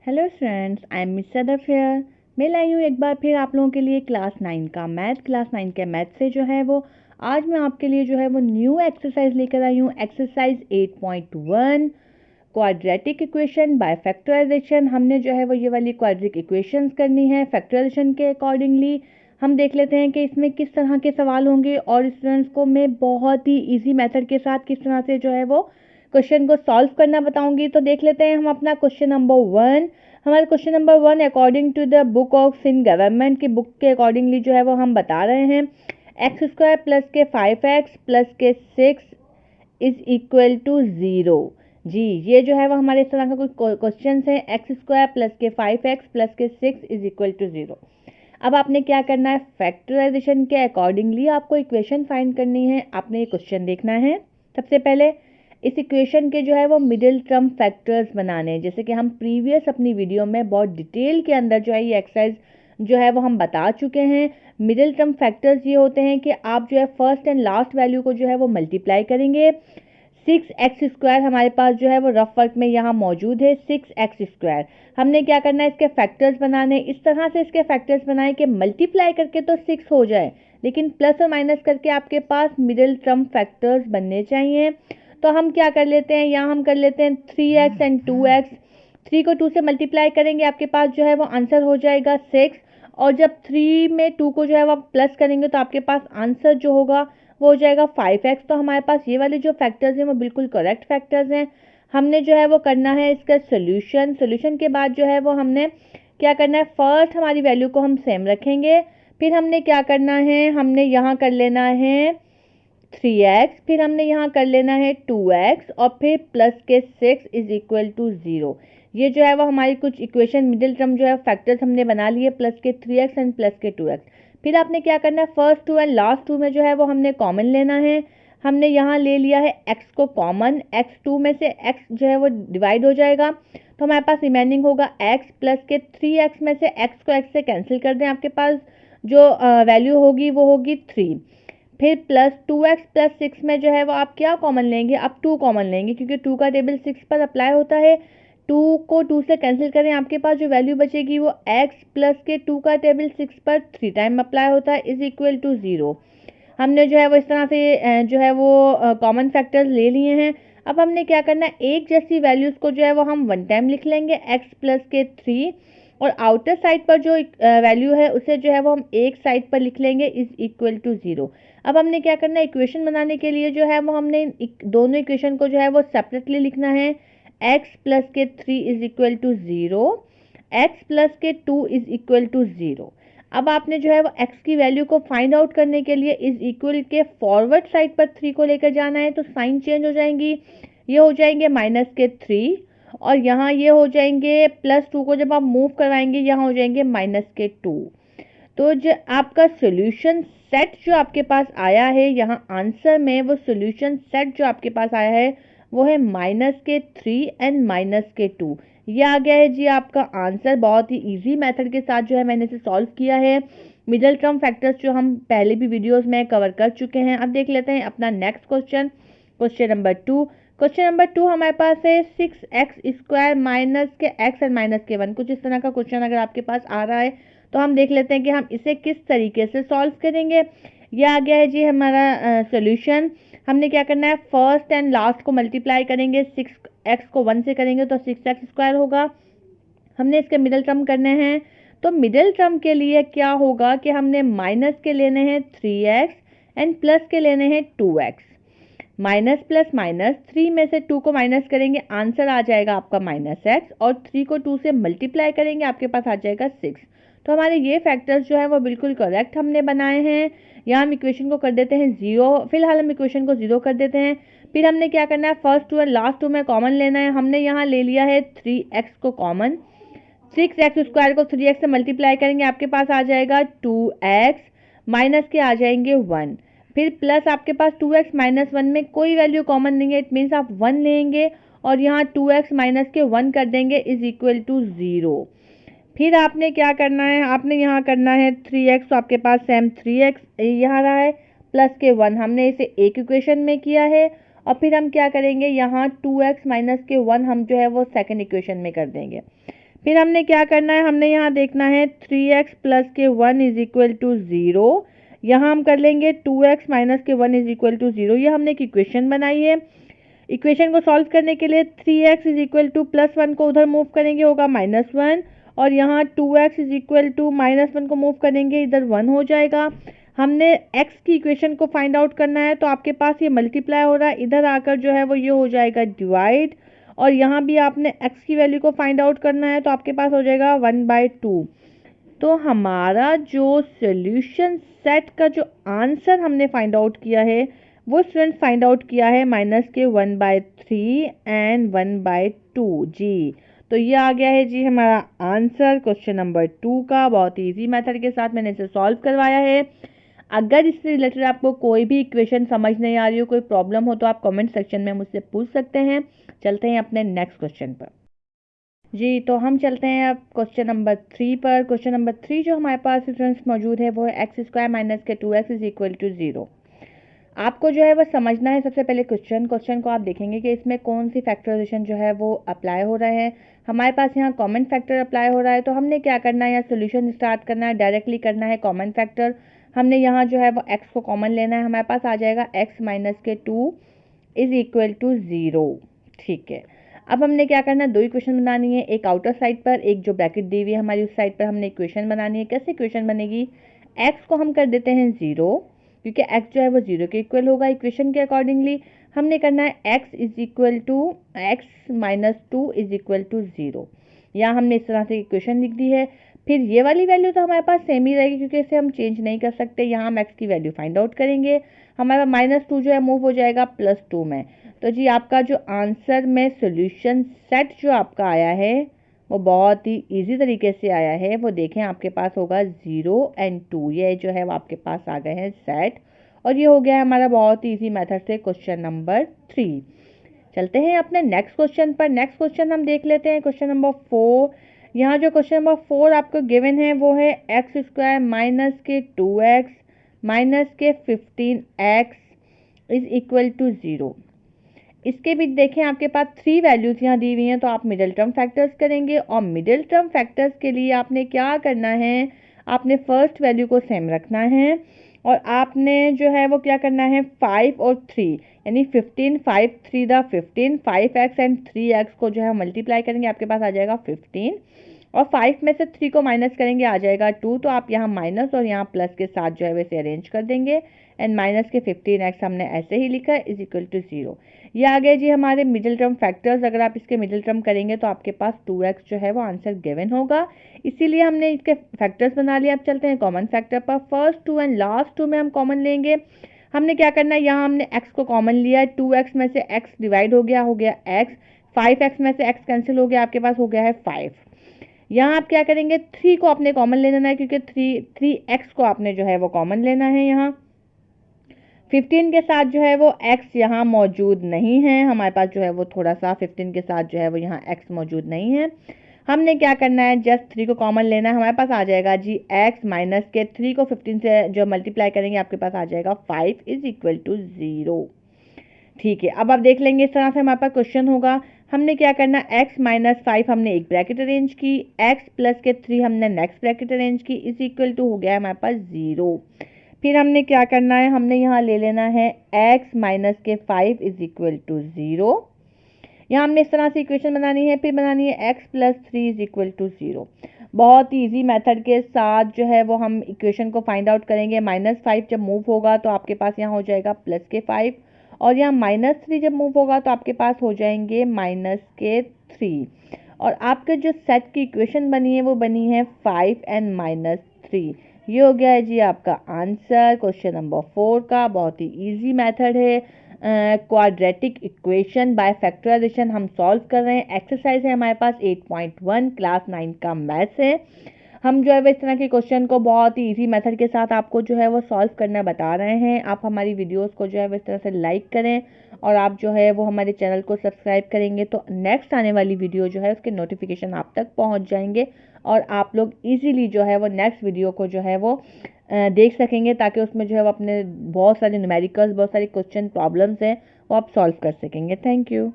Hello friends, I am miss Sadaf here. मैं लाई हूँ एक बार फिर आप लोगों के लिए क्लास 9 का मैथ। क्लास 9 के मैथ से जो है वो आज मैं आपके लिए जो है वो न्यू एक्सरसाइज लेकर आई हूँ। Exercise 8.1 quadratic equation by factorisation. हमने जो है वो ये वाली क्वाड्रेटिक इक्वेशंस करनी है फैक्टराइजेशन के अकॉर्डिंगली। हम देख लेते हैं कि इसमें किस तरह के सवाल होंगे और स्टूडेंट्स को मैं बहुत ही इजी मेथड के साथ किस तरह से जो है वो क्वेश्चन को सॉल्व करना बताऊंगी। तो देख लेते हैं हम अपना क्वेश्चन नंबर 1। हमारे question number 1 according to the book of Sindh government की बुक के अकॉर्डिंगली जो है वो हम बता रहे हैं एक्स स्क्वायर प्लस के 5x प्लस के 6 इज इक्वल टू 0। जी ये जो है वो हमारे इस तरह का कुछ क्वेश्चन है। एक्स स्क्वायर प्लस के 5x प्लस के 6 इज इक्वल टू 0। अब आपने क्या करना है, फैक्टराइजेशन के अकॉर्डिंगली आपको इक्वेशन फाइंड करनी है। आपने ये क्वेश्चन देखना है। सबसे पहले इस इक्वेशन के जो है वो मिडिल टर्म फैक्टर्स बनाने हैं। जैसे कि हम प्रीवियस अपनी वीडियो में बहुत डिटेल के अंदर जो है ये एक्सरसाइज जो है वो हम बता चुके हैं। मिडिल टर्म फैक्टर्स ये होते हैं कि आप जो है फर्स्ट एंड लास्ट वैल्यू को जो है वो मल्टीप्लाई करेंगे। 6x² हमारे पास जो है वो रफ वर्क में यहाँ मौजूद है 6x²। हमने क्या करना है, इसके फैक्टर्स बनाने। इस तरह से इसके फैक्टर्स बनाए कि मल्टीप्लाई करके तो 6 हो जाए, लेकिन प्लस और माइनस करके आपके पास मिडिल टर्म फैक्टर्स बनने चाहिए। तो हम क्या कर लेते हैं, यहाँ हम कर लेते हैं 3x एंड 2x। 3 को 2 से मल्टीप्लाई करेंगे, आपके पास जो है वो आंसर हो जाएगा 6। और जब 3 में 2 को जो है वो प्लस करेंगे तो आपके पास आंसर जो होगा वो हो जाएगा 5x। तो हमारे पास ये वाले जो फैक्टर्स हैं वो बिल्कुल करेक्ट फैक्टर्स हैं। हमने जो है वो करना है इसका सोल्यूशन। सोल्यूशन के बाद जो है वो हमने क्या करना है, फर्स्ट हमारी वैल्यू को हम सेम रखेंगे। फिर हमने क्या करना है, हमने यहाँ कर लेना है 3x, फिर हमने यहाँ कर लेना है 2x और फिर प्लस के 6 इज इक्वल टू 0। ये जो है वो हमारी कुछ इक्वेशन मिडिल टर्म जो है फैक्टर्स हमने बना लिए, प्लस के 3x एंड प्लस के 2x। फिर आपने क्या करना है, फर्स्ट 2 एंड लास्ट 2 में जो है वो हमने कॉमन लेना है। हमने यहाँ ले लिया है x को कॉमन। x2 में से x जो है वो डिवाइड हो जाएगा, तो हमारे पास रिमेनिंग होगा x प्लस के 3x में से x को x से कैंसिल कर दें, आपके पास जो वैल्यू होगी वो होगी 3। फिर प्लस 2x प्लस 6 में जो है वो आप क्या कॉमन लेंगे, आप 2 कॉमन लेंगे क्योंकि 2 का टेबल 6 पर अप्लाई होता है। 2 को 2 से कैंसिल करें, आपके पास जो वैल्यू बचेगी वो x प्लस के 2 का टेबल 6 पर 3 टाइम अप्लाई होता है इज इक्वल टू 0। हमने जो है वो इस तरह से जो है वो कॉमन फैक्टर्स ले लिए हैं। अब हमने क्या करना है, एक जैसी वैल्यूज को जो है वो हम 1 टाइम लिख लेंगे x प्लस के 3, और आउटर साइड पर जो वैल्यू है उसे जो है वो हम एक साइड पर लिख लेंगे इज इक्वल टू 0। अब हमने क्या करना है, इक्वेशन बनाने के लिए जो है वो हमने दोनों इक्वेशन को जो है वो सेपरेटली लिखना है। x प्लस के 3 is equal to 0, x plus के 2 इज इक्वल टू 0। अब आपने जो है वो x की वैल्यू को फाइंड आउट करने के लिए इज इक्वल के फॉरवर्ड साइड पर 3 को लेकर जाना है, तो साइन चेंज हो जाएंगी। ये हो जाएंगे माइनस के 3 और यहाँ ये हो जाएंगे प्लस 2 को जब आप मूव करवाएंगे यहाँ हो जाएंगे माइनस के 2। तो जो आपका सॉल्यूशन सेट जो आपके पास आया है यहाँ आंसर में, वो सॉल्यूशन सेट जो आपके पास आया है वो है माइनस के 3 एंड माइनस के 2। ये आ गया है जी आपका आंसर। बहुत ही इजी मेथड के साथ जो है मैंने इसे सॉल्व किया है। मिडिल टर्म फैक्टर्स जो हम पहले भी वीडियोस में कवर कर चुके हैं। अब देख लेते हैं अपना next question, question number 2। Question number 2 हमारे पास है 6x² माइनस के x एंड माइनस के 1। कुछ इस तरह का क्वेश्चन अगर आपके पास आ रहा है तो हम देख लेते हैं कि हम इसे किस तरीके से सॉल्व करेंगे। यह आ गया है जी हमारा सॉल्यूशन। हमने क्या करना है, फर्स्ट एंड लास्ट को मल्टीप्लाई करेंगे। 6x को 1 से करेंगे तो 6x² होगा। हमने इसके मिडिल टर्म करने हैं, तो मिडिल टर्म के लिए क्या होगा कि हमने माइनस के लेने हैं 3x एंड प्लस के लेने हैं 2x। माइनस प्लस माइनस, 3 में से 2 को माइनस करेंगे, आंसर आ जाएगा आपका -x, और 3 को 2 से मल्टीप्लाई करेंगे, आपके पास आ जाएगा 6। तो हमारे ये फैक्टर्स जो है वो बिल्कुल करेक्ट हमने बनाए हैं। यहाँ हम इक्वेशन को कर देते हैं 0। फिलहाल हम इक्वेशन को 0 कर देते हैं। फिर हमने क्या करना है, फर्स्ट 2 और लास्ट 2 में कॉमन लेना है। हमने यहाँ ले लिया है 3x को कॉमन। 6x² को 3x से मल्टीप्लाई करेंगे, आपके पास आ जाएगा 2x, माइनस के आ जाएंगे 1। फिर प्लस आपके पास 2x माइनस 1 में कोई वैल्यू कॉमन नहीं है, इट मीन्स आप 1 लेंगे और यहाँ 2x माइनस के 1 कर देंगे इज इक्वल टू 0। फिर आपने क्या करना है, आपने यहाँ करना है 3x, तो आपके पास सेम 3x यहाँ रहा है, प्लस के 1 हमने इसे एक इक्वेशन में किया है। और फिर हम क्या करेंगे, यहाँ 2x माइनस के 1 हम जो है वो सेकेंड इक्वेशन में कर देंगे। फिर हमने क्या करना है, हमने यहाँ देखना है 3x प्लस के 1 इज इक्वल टू 0। यहाँ हम कर लेंगे 2x माइनस के 1 इज इक्वल टू 0। ये हमने एक इक्वेशन बनाई है। इक्वेशन को सॉल्व करने के लिए 3x is equal two plus 1 को उधर मूव करेंगे, होगा -1, और यहाँ 2x इज इक्वल टू -1 को मूव करेंगे, इधर 1 हो जाएगा। हमने x की इक्वेशन को फाइंड आउट करना है, तो आपके पास ये मल्टीप्लाई हो रहा है, इधर आकर जो है वो ये हो जाएगा डिवाइड, और यहाँ भी आपने x की वैल्यू को फाइंड आउट करना है, तो आपके पास हो जाएगा 1/2। तो हमारा जो सोल्यूशन सेट का जो आंसर हमने फाइंड आउट किया है वो स्टूडेंट फाइंड आउट किया है -1/3 एंड 1/2 जी। तो ये आ गया है जी हमारा आंसर क्वेश्चन नंबर 2 का। बहुत ही ईजी मेथड के साथ मैंने इसे सॉल्व करवाया है। अगर इससे रिलेटेड आपको कोई भी इक्वेशन समझ नहीं आ रही हो, कोई प्रॉब्लम हो, तो आप कमेंट सेक्शन में मुझसे पूछ सकते हैं। चलते हैं अपने नेक्स्ट क्वेश्चन पर जी। तो हम चलते हैं अब क्वेश्चन नंबर 3 पर। क्वेश्चन नंबर 3 जो हमारे पास स्टूडेंट्स मौजूद है वो है x² माइनस के 2x इज इक्वल टू 0। आपको जो है वो समझना है सबसे पहले क्वेश्चन को आप देखेंगे कि इसमें कौन सी फैक्टराइजेशन जो है वो अप्लाई हो रहा है। हमारे पास यहाँ कॉमन फैक्टर अप्लाई हो रहा है, तो हमने क्या करना है, यहाँ सोल्यूशन स्टार्ट करना है, डायरेक्टली करना है कॉमन फैक्टर। हमने यहाँ जो है वो x को कॉमन लेना है, हमारे पास आ जाएगा x माइनस के 2 इज इक्वल टू 0। ठीक है, अब हमने क्या करना है, दो इक्वेशन बनानी है, एक आउटर साइड पर, एक जो ब्रैकेट दी हुई है हमारी उस साइड पर हमने इक्वेशन बनानी है। कैसे इक्वेशन बनेगी, x को हम कर देते हैं 0, क्योंकि x जो है वो 0 के इक्वल होगा। इक्वेशन के अकॉर्डिंगली हमने करना है x is equal to x minus 2 is equal to 0। यहाँ हमने इस तरह से इक्वेशन लिख दी है। फिर ये वाली वैल्यू तो हमारे पास सेम ही रहेगी, क्योंकि इसे हम चेंज नहीं कर सकते। यहाँ हम x की वैल्यू फाइंड आउट करेंगे, हमारा -2 जो है मूव हो जाएगा +2 में। तो जी आपका जो आंसर में सोल्यूशन सेट जो आपका आया है वो बहुत ही इजी तरीके से आया है। वो देखें आपके पास होगा 0 एंड 2, ये जो है वो आपके पास आ गए हैं सेट, और ये हो गया है हमारा बहुत ही इजी मेथड से क्वेश्चन नंबर 3। चलते हैं अपने नेक्स्ट क्वेश्चन पर। नेक्स्ट क्वेश्चन हम देख लेते हैं, क्वेश्चन नंबर 4। यहाँ जो क्वेश्चन नंबर 4 आपको गिवन है वो है x² माइनस के 2x माइनस के 15x इज इक्वल टू 0। इसके भी देखें आपके पास 3 वैल्यूज यहाँ दी हुई हैं, तो आप मिडिल टर्म फैक्टर्स करेंगे, और मिडिल टर्म फैक्टर्स के लिए आपने क्या करना है, आपने फर्स्ट वैल्यू को सेम रखना है, और आपने जो है वो क्या करना है 5 और 3 यानी 15, 5 3 द 15, 5x एंड 3x को जो है मल्टीप्लाई करेंगे, आपके पास आ जाएगा 15, और 5 में से 3 को माइनस करेंगे आ जाएगा 2। तो आप यहाँ माइनस और यहाँ प्लस के साथ जो है वैसे अरेंज कर देंगे, एंड माइनस के 15x हमने ऐसे ही लिखा है इज इक्वल टू 0। ये आ गए जी हमारे मिडिल टर्म फैक्टर्स। अगर आप इसके मिडिल टर्म करेंगे तो आपके पास 2x जो है वो आंसर गिवन होगा, इसीलिए हमने इसके फैक्टर्स बना लिया। अब चलते हैं कॉमन फैक्टर पर। फर्स्ट 2 एंड लास्ट 2 में हम कॉमन लेंगे। हमने क्या करना है, यहाँ हमने x को कॉमन लिया है, 2x में से x डिवाइड हो गया x, 5x में से x कैंसिल हो गया, आपके पास हो गया है 5। यहाँ आप क्या करेंगे, 3 को आपने कॉमन लेना है, क्योंकि 3x को आपने जो है वो कॉमन लेना है। यहाँ 15 के साथ जो है वो x यहाँ मौजूद नहीं है, हमारे पास जो है वो थोड़ा सा 15 के साथ जो है वो यहाँ x मौजूद नहीं है। हमने क्या करना है, जस्ट 3 को कॉमन लेना है, हमारे पास आ जाएगा जी x माइनस के 3 को 15 से जो मल्टीप्लाई करेंगे आपके पास आ जाएगा 5 इज इक्वल टू 0। ठीक है, अब आप देख लेंगे इस तरह से हमारे पास क्वेश्चन होगा। हमने क्या करना, x माइनस 5 हमने एक ब्रैकेट अरेंज की, x प्लस के 3 हमने नेक्स्ट ब्रैकेट अरेंज की, इज इक्वल टू हो गया है हमारे पास 0। फिर हमने क्या करना है, हमने यहाँ ले लेना है x माइनस के 5 इज इक्वल टू 0। यहाँ हमने इस तरह से इक्वेशन बनानी है, फिर बनानी है x plus 3 is equal to 0। बहुत ही ईजी मेथड के साथ जो है वो हम इक्वेशन को फाइंड आउट करेंगे। -5 जब मूव होगा तो आपके पास यहाँ हो जाएगा प्लस के 5, और यहाँ -3 जब मूव होगा तो आपके पास हो जाएंगे -3। और आपके जो सेट की इक्वेशन बनी है वो बनी है 5 एंड -3। ये हो गया है जी आपका आंसर क्वेश्चन नंबर 4 का। बहुत ही इजी मेथड है, क्वाड्रेटिक इक्वेशन बाय फैक्टराइजेशन हम सॉल्व कर रहे हैं। एक्सरसाइज है हमारे पास 8.1 क्लास 9 का मैथ्स है। हम जो है वो इस तरह के क्वेश्चन को बहुत ही इजी मेथड के साथ आपको जो है वो सॉल्व करना बता रहे हैं। आप हमारी वीडियोस को जो है वो इस तरह से लाइक करें, और आप जो है वो हमारे चैनल को सब्सक्राइब करेंगे तो नेक्स्ट आने वाली वीडियो जो है उसके नोटिफिकेशन आप तक पहुंच जाएंगे, और आप लोग इजीली जो है वो नेक्स्ट वीडियो को जो है वो देख सकेंगे, ताकि उसमें जो है वो अपने बहुत सारे न्यूमेरिकल्स, बहुत सारे क्वेश्चन प्रॉब्लम्स हैं वो आप सॉल्व कर सकेंगे। Thank you.